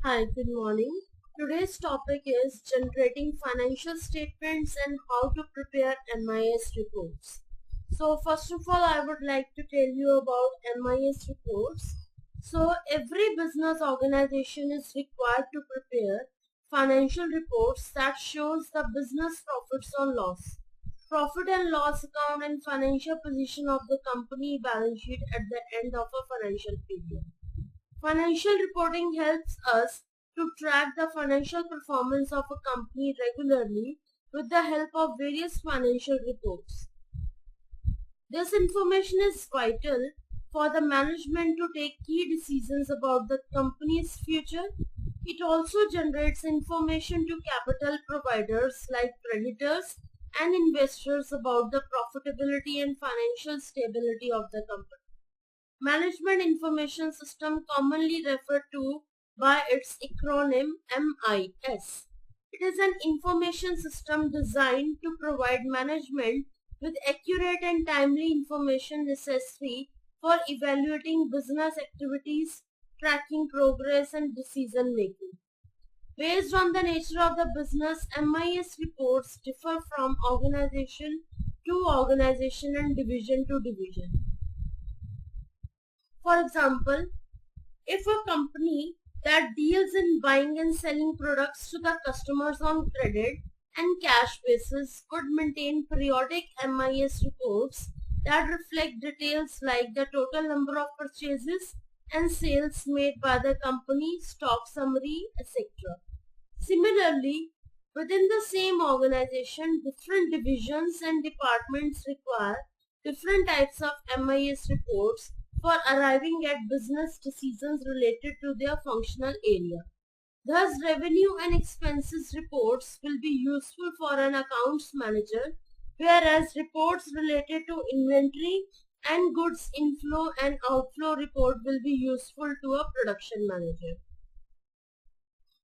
Hi, good morning. Today's topic is generating financial statements and how to prepare MIS reports. So first of all, I would like to tell you about MIS reports. So every business organization is required to prepare financial reports that shows the business profits or loss, profit and loss account and financial position of the company balance sheet at the end of a financial period. Financial reporting helps us to track the financial performance of a company regularly with the help of various financial reports. This information is vital for the management to take key decisions about the company's future. It also generates information to capital providers like creditors and investors about the profitability and financial stability of the company. Management Information System, commonly referred to by its acronym MIS. It is an information system designed to provide management with accurate and timely information necessary for evaluating business activities, tracking progress and decision making. Based on the nature of the business, MIS reports differ from organization to organization and division to division. For example, if a company that deals in buying and selling products to the customers on credit and cash basis could maintain periodic MIS reports that reflect details like the total number of purchases and sales made by the company, stock summary, etc. Similarly, within the same organization, different divisions and departments require different types of MIS reports for arriving at business decisions related to their functional area. Thus, revenue and expenses reports will be useful for an accounts manager, whereas reports related to inventory and goods inflow and outflow report will be useful to a production manager.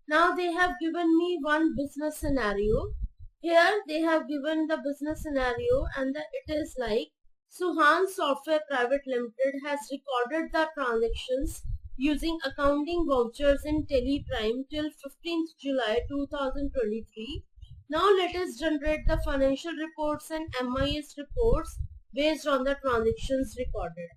Now they have given me one business scenario. Here they have given the business scenario and it is like Suhan Software Private Limited has recorded the transactions using accounting vouchers in Teleprime till 15th July 2023. Now let us generate the financial reports and MIS reports based on the transactions recorded.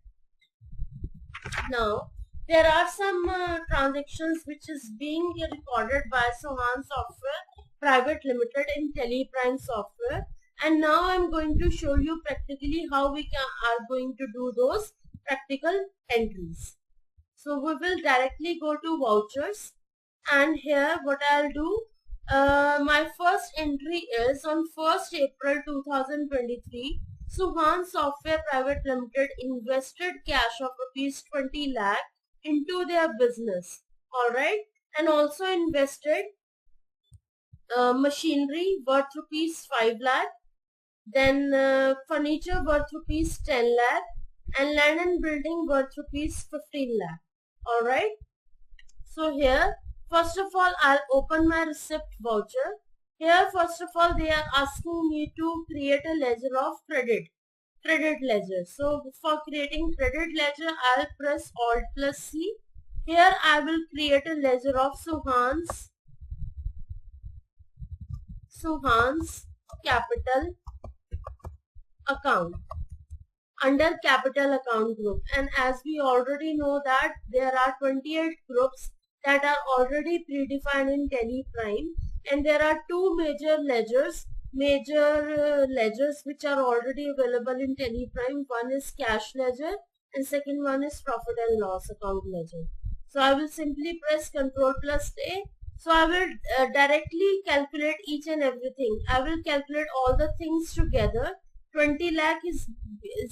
Now there are some transactions which is being recorded by Suhan Software Private Limited in Teleprime Software. And now I'm going to show you practically how we are going to do those practical entries. So we will directly go to vouchers, and here what I'll do, my first entry is on 1st April 2023. Suhan Software Private Limited invested cash of rupees 20 lakh into their business. Alright, and also invested machinery worth rupees 5 lakh. Then furniture worth rupees 10 lakh and land and building worth rupees 15 lakh. Alright. So here, first of all, I'll open my receipt voucher. Here, first of all, they are asking me to create a ledger of credit ledger. So for creating credit ledger, I'll press Alt plus C. Here, I will create a ledger of Suhan's capital account under capital account group. And as we already know that there are 28 groups that are already predefined in Teleprime, and there are two major ledgers which are already available in Teleprime. One is cash ledger and second one is profit and loss account ledger. So I will simply press Ctrl plus A. So I will directly calculate each and everything. I will calculate all the things together. 20 lakh is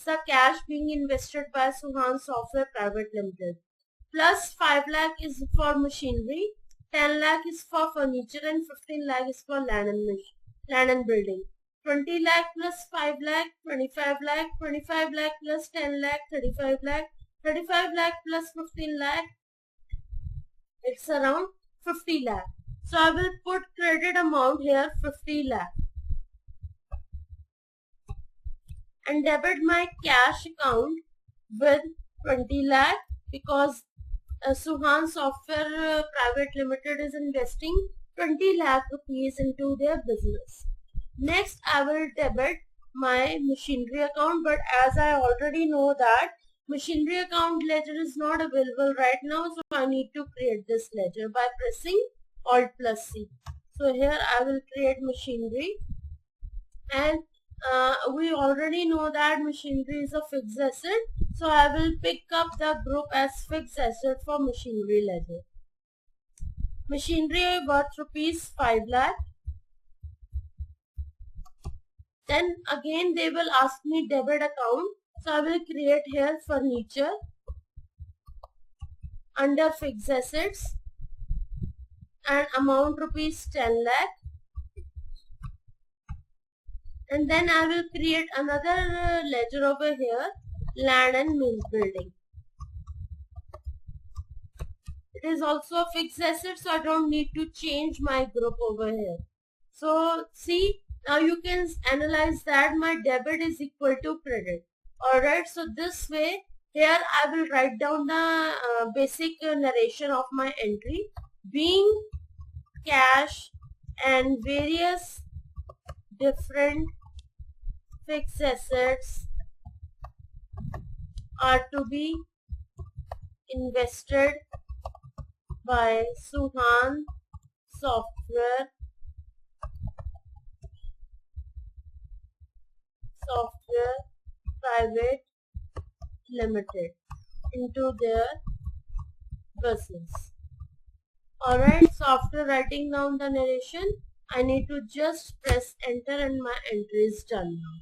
the cash being invested by Suhan Software Private Limited. Plus 5 lakh is for machinery, 10 lakh is for furniture and 15 lakh is for land and building. 20 lakh plus 5 lakh, 25 lakh, 25 lakh plus 10 lakh, 35 lakh, 35 lakh plus 15 lakh, it's around 50 lakh. So I will put credit amount here 50 lakh. And debit my cash account with 20 lakh because Suhan Software Private Limited is investing 20 lakh rupees into their business. Next, I will debit my machinery account, but as I already know that machinery account ledger is not available right now, so I need to create this ledger by pressing Alt plus C. So here I will create machinery, and we already know that machinery is a fixed asset, so I will pick up the group as fixed asset for machinery ledger. Machinery worth rupees 5 lakh. Then again they will ask me debit account, so I will create here furniture under fixed assets and amount rupees 10 lakh. And then I will create another ledger over here, land and mill building. It is also a fixed asset, so I don't need to change my group over here. So see, now you can analyze that my debit is equal to credit. Alright, so this way here I will write down the basic narration of my entry. Being cash and various different fixed assets are to be invested by Suhan Software Private Limited into their business. Alright, so after writing down the narration, I need to just press enter and my entry is done now.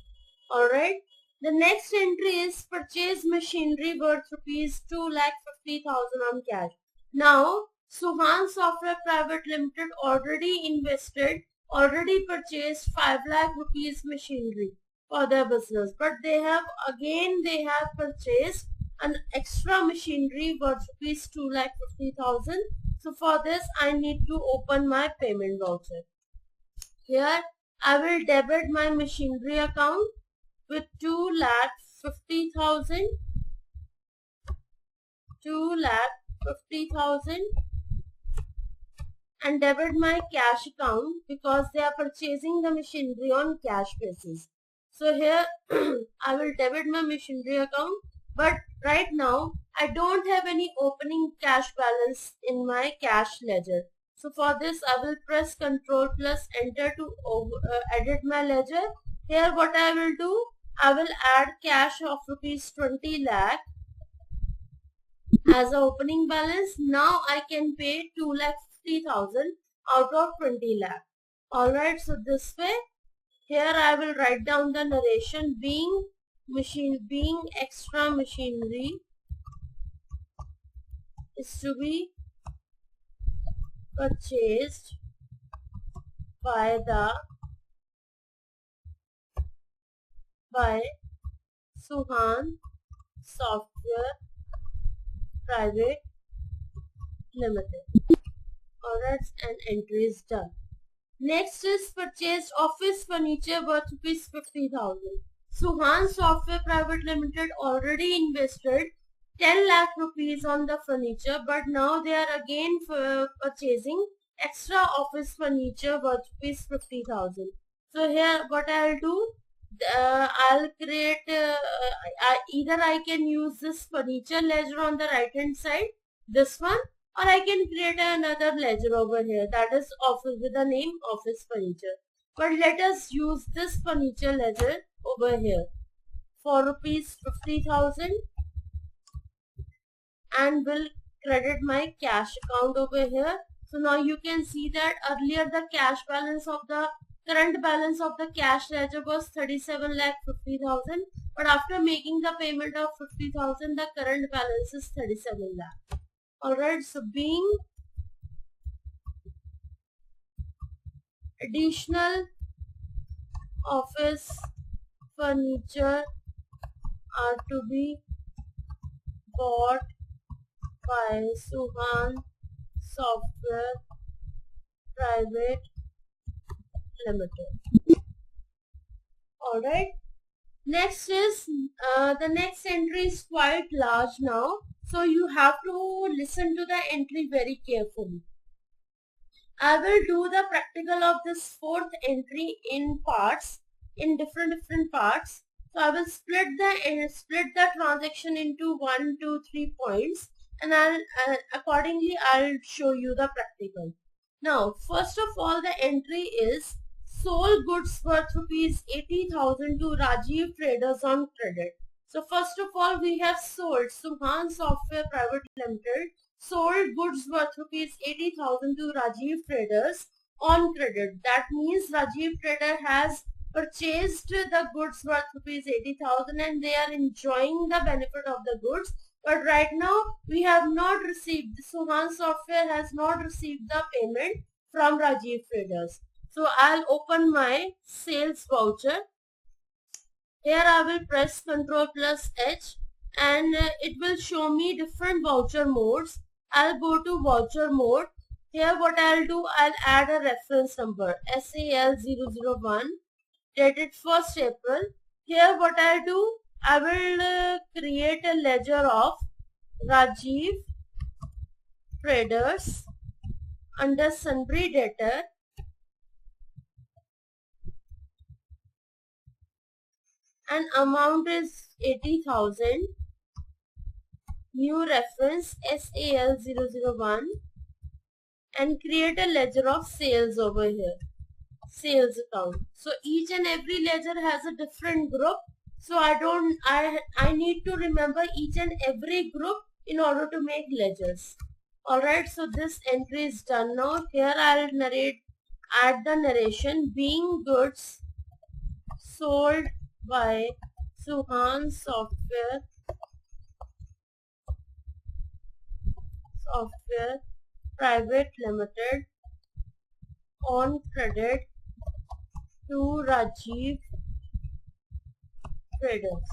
Alright, the next entry is purchase machinery worth rupees 2,50,000 on cash. Now, Suhan Software Private Limited already purchased 5 lakh rupees machinery for their business, but they have purchased an extra machinery worth rupees 2,50,000. So for this I need to open my payment voucher. Here I will debit my machinery account with 2,50,000 and debit my cash account because they are purchasing the machinery on cash basis. So here I will debit my machinery account, but right now I don't have any opening cash balance in my cash ledger. So for this I will press Ctrl plus enter to edit my ledger. Here what I will do, I will add cash of rupees 20 lakh as a opening balance. Now I can pay 2,50,000 out of 20 lakh. Alright, so this way here I will write down the narration. Being extra machinery is to be purchased by Suhan Software Private Limited. Alright, and entry is done. Next is purchased office furniture worth rupees 50,000. Suhan Software Private Limited already invested 10 lakh rupees on the furniture, but now they are again purchasing extra office furniture worth rupees 50,000. So here what I'll do, I'll create either I can use this furniture ledger on the right hand side, this one, or I can create another ledger over here, that is office with the name office furniture. But let us use this furniture ledger over here for rupees 50,000 and will credit my cash account over here. So now you can see that earlier the current balance of the cash ledger was 37,50,000, but after making the payment of 50,000 the current balance is 37 lakh. Alright, so being additional office furniture are to be bought by Suhan Software Private Limited. Alright, next is the next entry is quite large now. So you have to listen to the entry very carefully. I will do the practical of this fourth entry in parts, in different parts. So I will split the transaction into 1, 2, 3 points, and I'll accordingly I'll show you the practical. Now, first of all, the entry is sold goods worth rupees 80,000 to Rajiv Traders on credit. So first of all, we have sold Suhan Software Private Limited sold goods worth rupees 80,000 to Rajiv Traders on credit. That means Rajiv Trader has purchased the goods worth rupees 80,000 and they are enjoying the benefit of the goods. But right now we have not received, Suhan Software has not received the payment from Rajiv Traders. So I'll open my sales voucher. Here I will press Ctrl plus H and it will show me different voucher modes. I'll go to voucher mode. Here what I'll do, I'll add a reference number SAL001 dated 1st April. Here what I'll do, I will create a ledger of Rajiv Traders under sundry debtor and amount is 80,000. New reference SAL001 and create a ledger of sales over here, sales account. So each and every ledger has a different group. So I need to remember each and every group in order to make ledgers. Alright, so this entry is done now. Here I'll add the narration. Being goods sold by Suhan Software Private Limited on credit to Rajiv Traders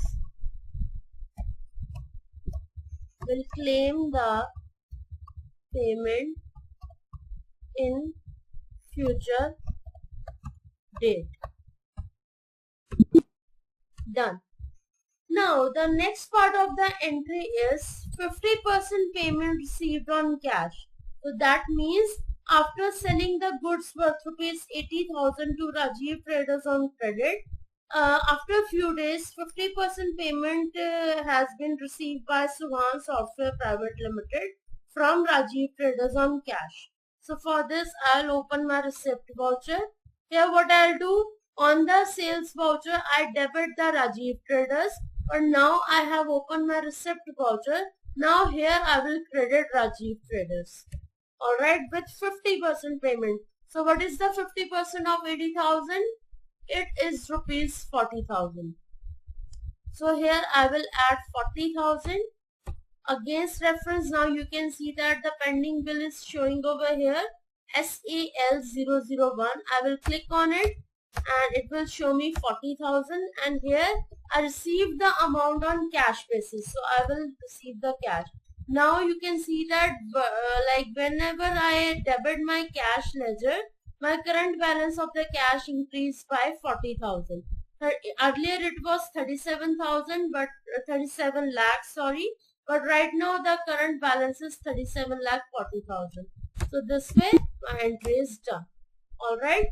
will claim the payment in future date. Done. Now the next part of the entry is 50% payment received on cash. So that means after selling the goods worth rupees 80,000 to Rajiv Traders on credit, after a few days 50% payment has been received by Suhan Software Private Limited from Rajiv Traders on cash. So for this I'll open my receipt voucher. Here what I'll do, on the sales voucher I debit the Rajiv Traders, but now I have opened my receipt voucher. Now here I will credit Rajiv Traders. Alright, with 50% payment. So what is the 50% of 80,000? It is rupees 40,000. So here I will add 40,000 against reference. Now you can see that the pending bill is showing over here, SAL001. I will click on it and it will show me 40,000, and here I received the amount on cash basis. So I will receive the cash. Now you can see that like whenever I debit my cash ledger, my current balance of the cash increased by 40,000. Earlier it was 37,000, but 37 lakhs, sorry. But right now the current balance is 37 lakh 40,000. So this way my entry is done. Alright.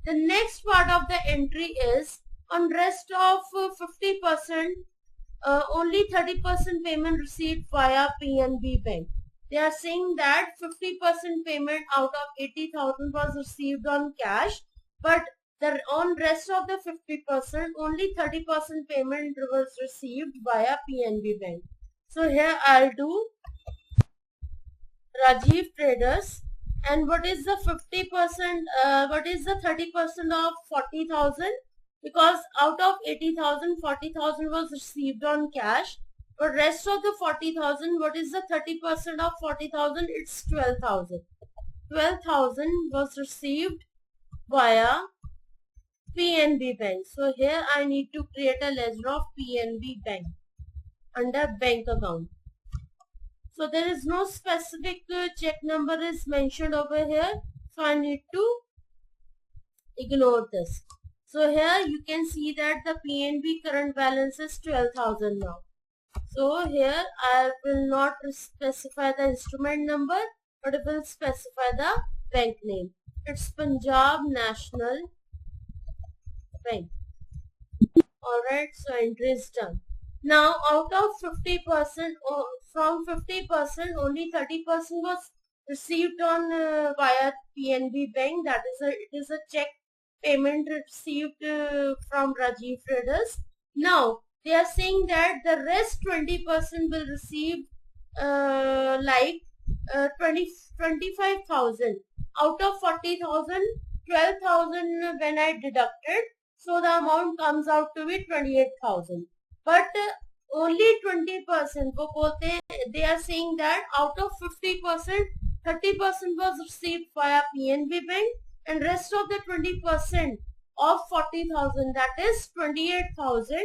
The next part of the entry is on rest of 50%, only 30% payment received via PNB Bank. They are saying that 50% payment out of 80,000 was received on cash, but on rest of the 50%, only 30% payment was received via PNB Bank. So here I'll do Rajiv Traders. And what is the 50%, what is the 30% of 40,000? Because out of 80,000, 40,000 was received on cash. But rest of the 40,000, what is the 30% of 40,000? It's 12,000. 12,000 was received via PNB Bank. So here I need to create a ledger of PNB Bank under bank account. So there is no specific check number is mentioned over here. So I need to ignore this. So here you can see that the PNB current balance is 12,000 now. So here I will not specify the instrument number, but it will specify the bank name. It's Punjab National Bank. Alright, so entry is done. Now out of 50%, from 50%, only 30% was received on via PNB Bank. That is it is a check payment received from Rajiv Traders. Now they are saying that the rest 20% will receive like 25,000 out of 40,000, 12,000 when I deducted, so the amount comes out to be 28,000. But only 20% वो बोलते हैं, they are saying that out of 50%, 30% was received via PNB Bank, and rest of the 20% of 40,000, that is 28,000,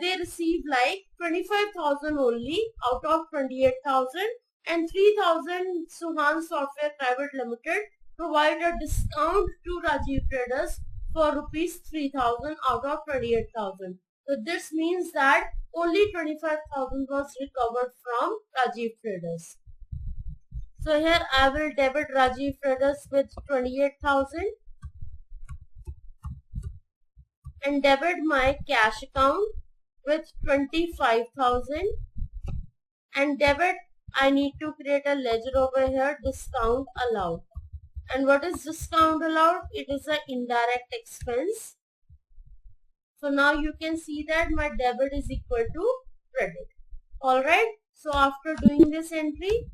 they receive like 25,000 only out of 28,000, and 3,000 Suhan Software Private Limited provide a discount to Rajiv Traders for rupees 3,000 out of 28,000. So this means that only 25,000 was recovered from Rajiv Traders. So here I will debit Rajiv Traders with 28,000 and debit my cash account with 25,000, and debit I need to create a ledger over here, discount allowed. And what is discount allowed? It is an indirect expense. So now you can see that my debit is equal to credit. Alright, so after doing this entry,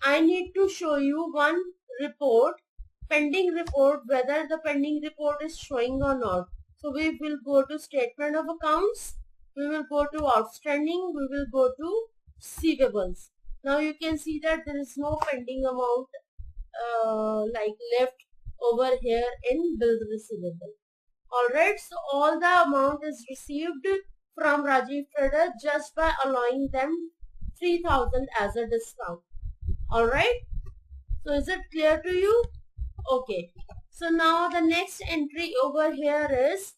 I need to show you one report, pending report, whether the pending report is showing or not. So we will go to statement of accounts, we will go to outstanding, we will go to receivables. Now you can see that there is no pending amount like left over here in bills receivable. Alright, so all the amount is received from Rajiv Trader just by allowing them 3,000 as a discount. Alright, so is it clear to you? Okay, so now the next entry over here is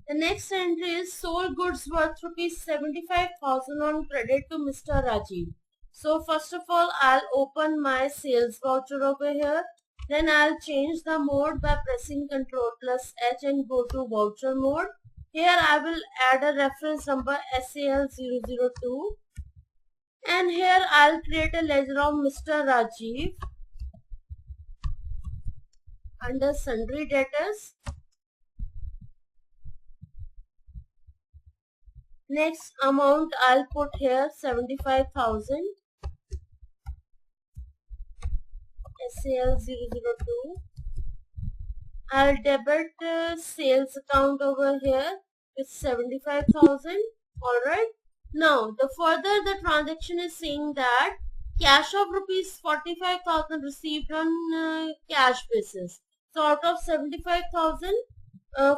the next entry is sold goods worth rupees 75,000 on credit to Mr. Rajiv. So first of all, I'll open my sales voucher over here. Then I'll change the mode by pressing Ctrl plus H and go to voucher mode. Here I will add a reference number SAL002, and here I'll create a ledger of Mr. Rajiv under sundry debtors. Next amount I'll put here 75,000 SAL002. I'll debit sales account over here with 75,000. Alright. Now the further the transaction is saying that cash of rupees 45,000 received on cash basis. So out of 75,000,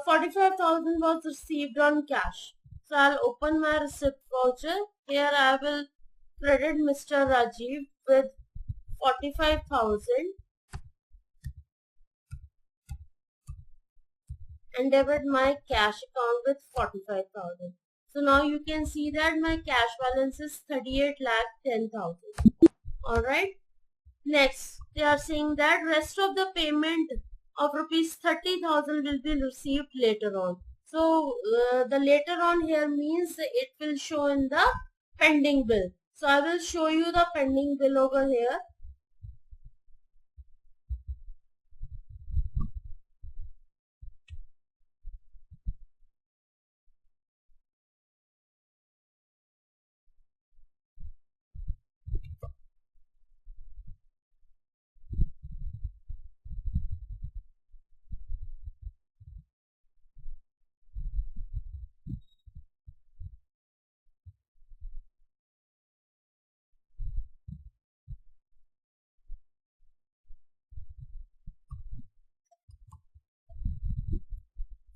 45,000 was received on cash. So I'll open my receipt voucher. Here I will credit Mr. Rajiv with 45,000 and debit my cash account with 45,000. So now you can see that my cash balance is 38,10,000. Alright. Next, they are saying that rest of the payment of rupees 30,000 will be received later on. So the later on here means it will show in the pending bill. So I will show you the pending bill over here.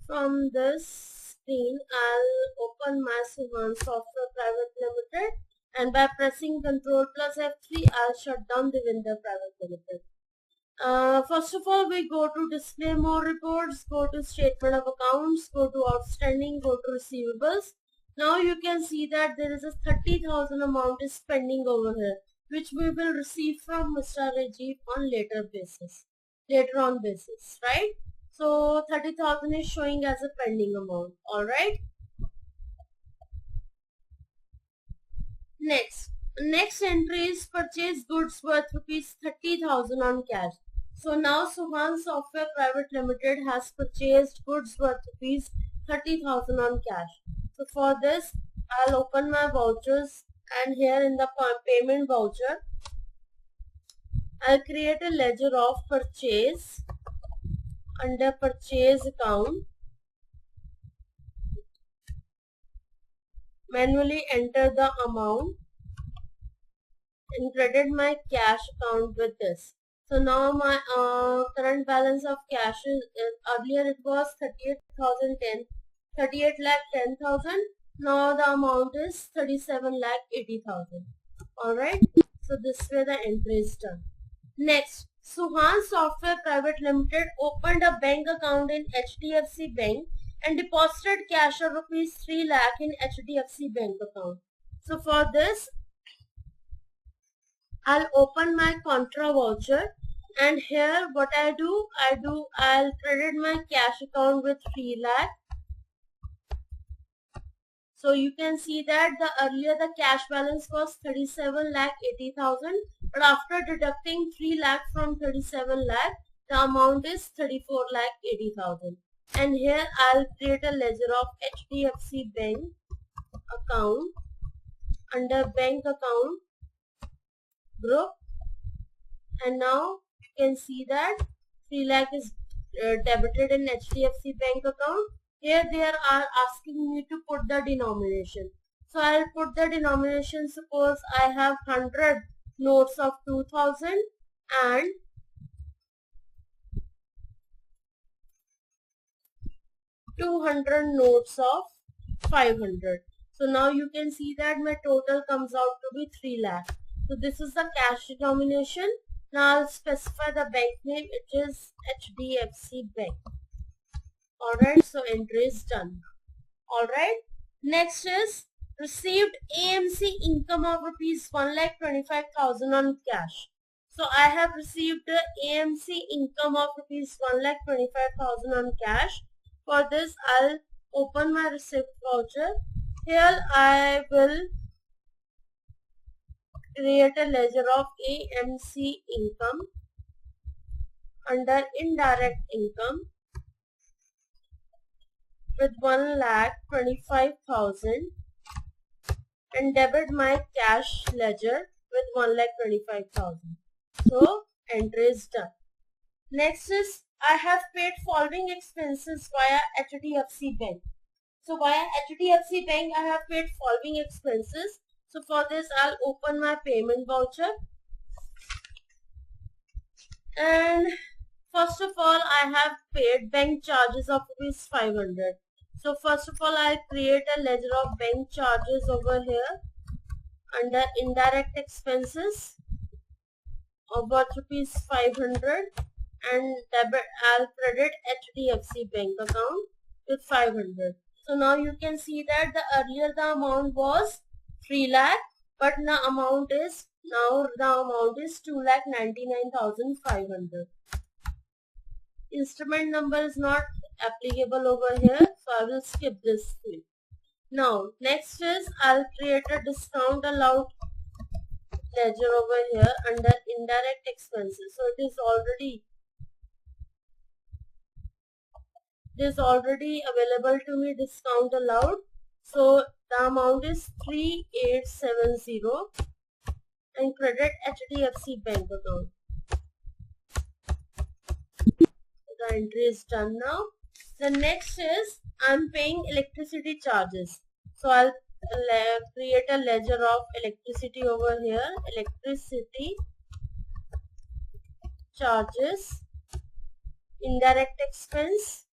From this screen, I'll open my Suhan Software Private Limited, and by pressing Ctrl plus F3, I'll shut down the vendor Private Limited. First of all, we go to display more reports, go to statement of accounts, go to outstanding, go to receivables. Now you can see that there is a 30,000 amount is pending over here, which we will receive from Mr. Rajiv on later on basis, right? So 30,000 is showing as a pending amount, alright? Next entry is purchase goods worth rupees 30,000 on cash. So now Suhan Software Private Limited has purchased goods worth rupees 30,000 on cash. So for this, I'll open my vouchers, and here in the payment voucher, I'll create a ledger of purchase. Under purchase account, manually enter the amount and credit my cash account with this. So now my current balance of cash is earlier it was 38 lakh 10,000. Now the amount is 37 lakh 80,000. Alright, so this way the entry is done. Next, Suhan Software Private Limited opened a bank account in HDFC Bank and deposited cash of rupees 3 lakh in HDFC Bank account. So for this, I'll open my contra voucher, and here what I'll credit my cash account with 3 lakh. So you can see that earlier the cash balance was 37 lakh 80,000, but after deducting 3 lakh from 37 lakh, the amount is 34 lakh 80,000. And here I'll create a ledger of HDFC Bank account under bank account group, and now you can see that 3 lakh is debited in HDFC Bank account. Here they are asking me to put the denomination. So I'll put the denomination. Suppose I have 100 notes of 2000 and 200 notes of 500. So now you can see that my total comes out to be 3 lakh. So this is the cash denomination. Now I'll specify the bank name. It is HDFC Bank. Alright, so entry is done. Alright, next is received AMC income of rupees 1,25,000 on cash. So I have received the AMC income of rupees 1,25,000 on cash. For this, I'll open my receipt voucher. Here I will create a ledger of AMC income under indirect income with 1,25,000 and debit my cash ledger with 1,25,000. So entry is done. Next is I have paid following expenses via HDFC Bank. So via HDFC Bank I have paid following expenses. So for this I'll open my payment voucher, and first of all I have paid bank charges of rupees 500. So first of all I'll create a ledger of bank charges over here under indirect expenses of worth rupees 500 and I'll credit HDFC Bank account with 500. So now you can see that earlier the amount was 3 lakh, but now the amount is 2,99,500. Instrument number is not applicable over here, so I will skip this thing. Now next is I'll create a discount allowed ledger over here under indirect expenses. So it is already available to me, discount allowed. So the amount is 3,870 and credit HDFC Bank account. The entry is done now. The next is I'm paying electricity charges. So I'll create a ledger of electricity over here. Electricity charges, indirect expense,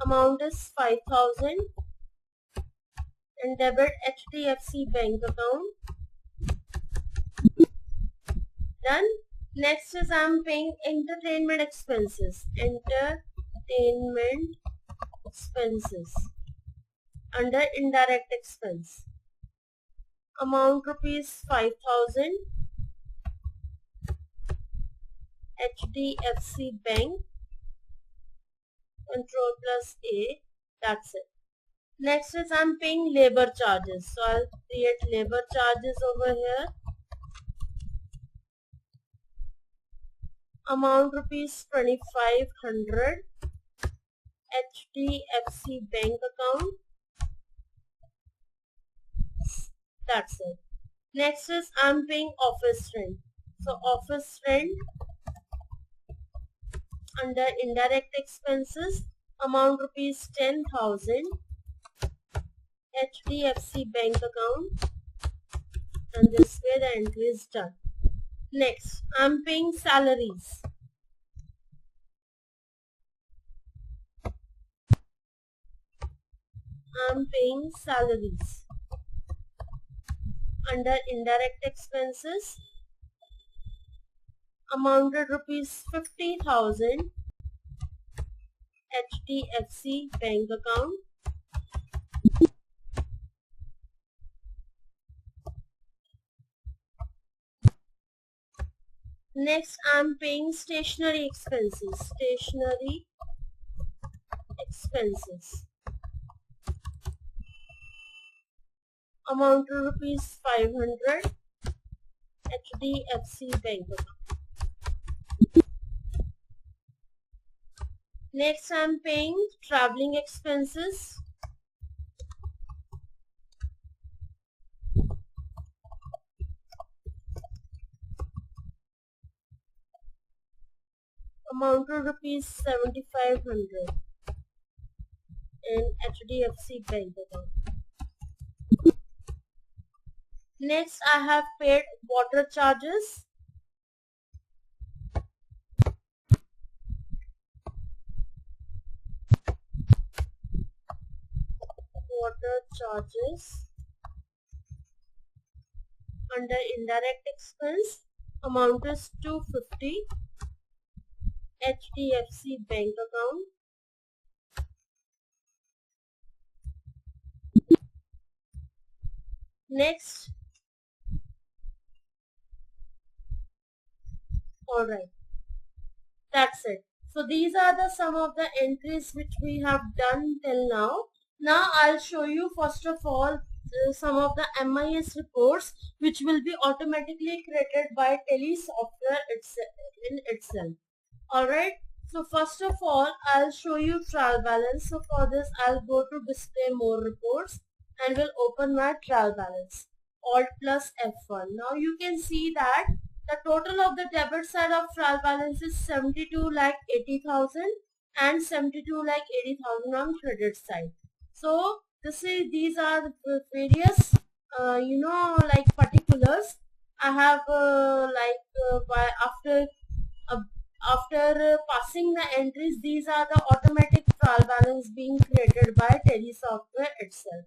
amount is 5,000 and debit HDFC Bank account. Done. Next is I'm paying entertainment expenses. Entertainment expenses under indirect expense. Amount rupees 5,000. HDFC Bank. Control plus A. That's it. Next is I'm paying labor charges. So I'll create labor charges over here. Amount rupees 2,500. HDFC Bank account. That's it. Next is I'm paying office rent. So office rent under indirect expenses, amount rupees 10,000. HDFC Bank account, and this way the entry is done. Next, I'm paying salaries. I'm paying salaries under indirect expenses, amounted rupees 50,000. HDFC Bank account. Next, I'm paying stationery expenses. Stationery expenses. Amount to rupees 500. HDFC Bank account. Next, I'm paying traveling expenses. Amount to rupees 7,500 in HDFC Bank account. Next, I have paid water charges. Water charges under indirect expense. Amount is 250. HDFC Bank account. Next, alright, that's it. So these are the some of the entries which we have done till now. Now I'll show you first of all some of the MIS reports which will be automatically created by Tele software itself. Alright, so first of all I'll show you trial balance. So for this I'll go to display more reports and will open my trial balance. Alt plus F1. Now you can see that the total of the debit side of trial balance is 72,80,000 and 72,80,000 on credit side. So these are the various like particulars I have after passing the entries. These are the automatic trial balance being created by Tele software itself.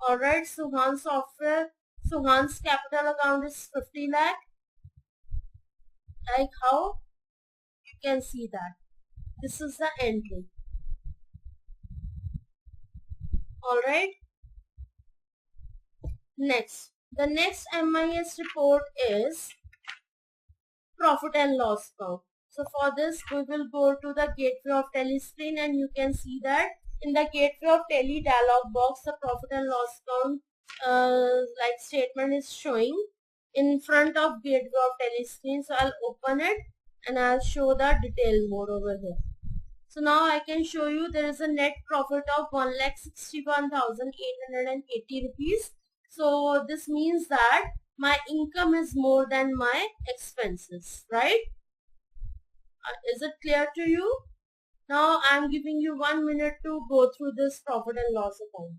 Alright, Suhan's capital account is 50 lakh. Like how you can see that. This is the entry. Alright. Next, the next MIS report is profit and loss account. So for this we will go to the gateway of Tele screen and you can see that in the gateway of Tele dialog box the profit and loss account like statement is showing in front of gateway of Tele screen. So I'll open it and I'll show the detail more over here. So now I can show you there is a net profit of 1,61,880 rupees. So this means that my income is more than my expenses, right? Is it clear to you? Now I am giving you 1 minute to go through this profit and loss account.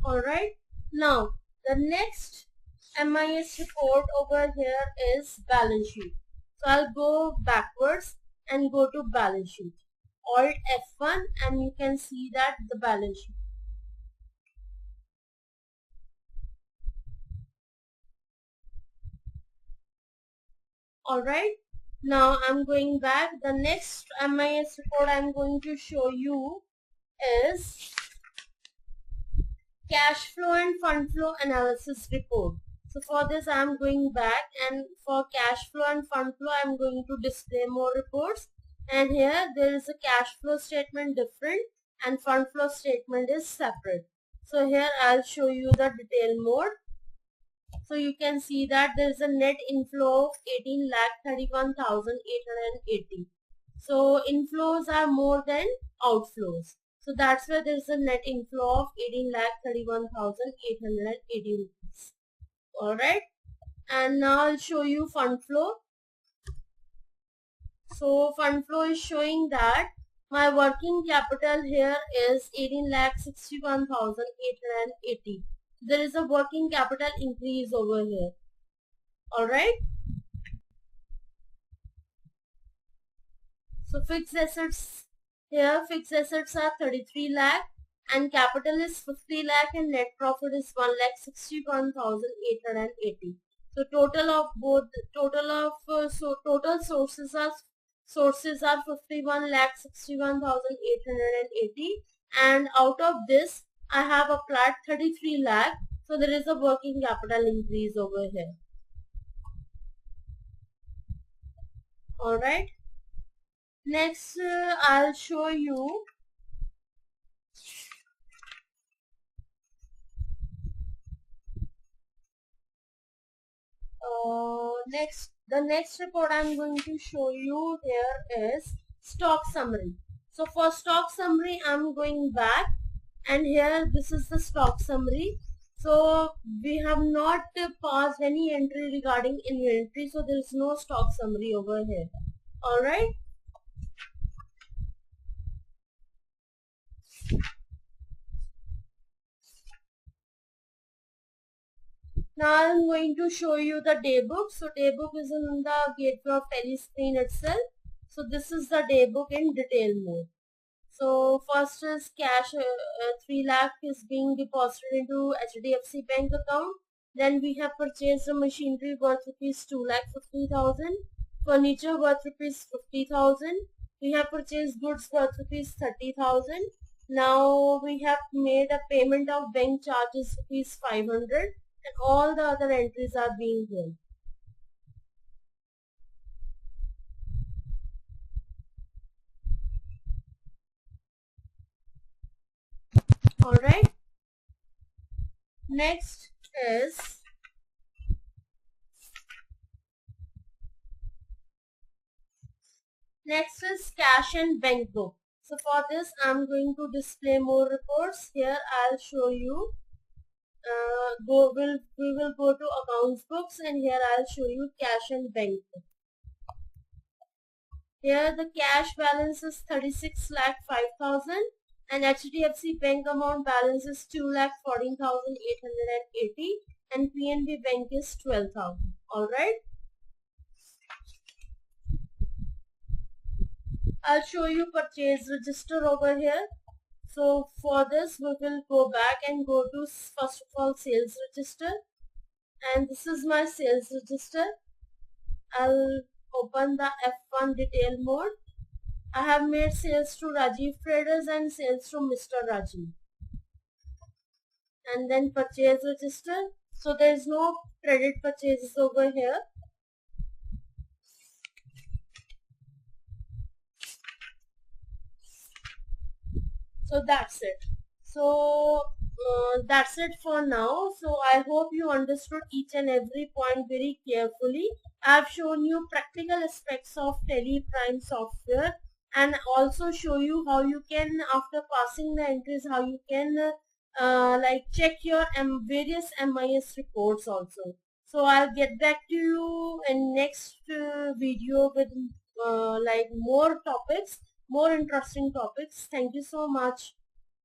Alright, now the next MIS report over here is balance sheet. So I'll go backwards and go to balance sheet. Alt F1 and you can see that the balance sheet. Alright, now I'm going back. The next MIS report I'm going to show you is cash flow and fund flow analysis report. So for this I am going back, and for cash flow and fund flow I am going to display more reports, and here there is a cash flow statement different and fund flow statement is separate. So here I'll show you the detail mode. So you can see that there is a net inflow of 18,31,880. So inflows are more than outflows. So that's why there is a net inflow of 18,31,880 rupees. Alright. And now I'll show you fund flow. So fund flow is showing that my working capital here is 18,61,880. There is a working capital increase over here. Alright. So fixed assets here, fixed assets are 33 lakh and capital is 50 lakh and net profit is 1,61,880. So total of both, total sources are 51,61,880, and out of this I have applied 33 lakh. So there is a working capital increase over here. Alright. Next I'll show you the next report I'm going to show you here is stock summary. So for stock summary I'm going back, and here this is the stock summary. So we have not passed any entry regarding inventory, so there is no stock summary over here. Alright. Now I'm going to show you the daybook. So daybook is in the gateway of telescreen itself. So this is the daybook in detail mode. So first is cash, 3 lakh is being deposited into HDFC bank account. Then we have purchased a machinery worth rupees 2,50,000, furniture worth rupees 50,000. We have purchased goods worth rupees 30,000. Now we have made a payment of bank charges rupees 500, and all the other entries are being done. Alright. Next is cash and bank book. So for this I'm going to display more reports. Here I'll show you we will go to accounts books, and here I'll show you cash and bank book. Here the cash balance is 36,05,000 and HDFC bank amount balance is 2,14,880 and PNB bank is 12,000. Alright. I'll show you purchase register over here. So for this we will go back and go to first of all sales register, and this is my sales register. I'll open the F1 detail mode. I have made sales to Rajiv Traders and sales to Mr. Rajiv, and then purchase register. So there is no credit purchases over here. So that's it. So that's it for now. So I hope you understood each and every point very carefully. I have shown you practical aspects of Teleprime software, and also show you how you can, after passing the entries, how you can like check your various MIS reports also. So I'll get back to you in next video with like more topics, more interesting topics. Thank you so much.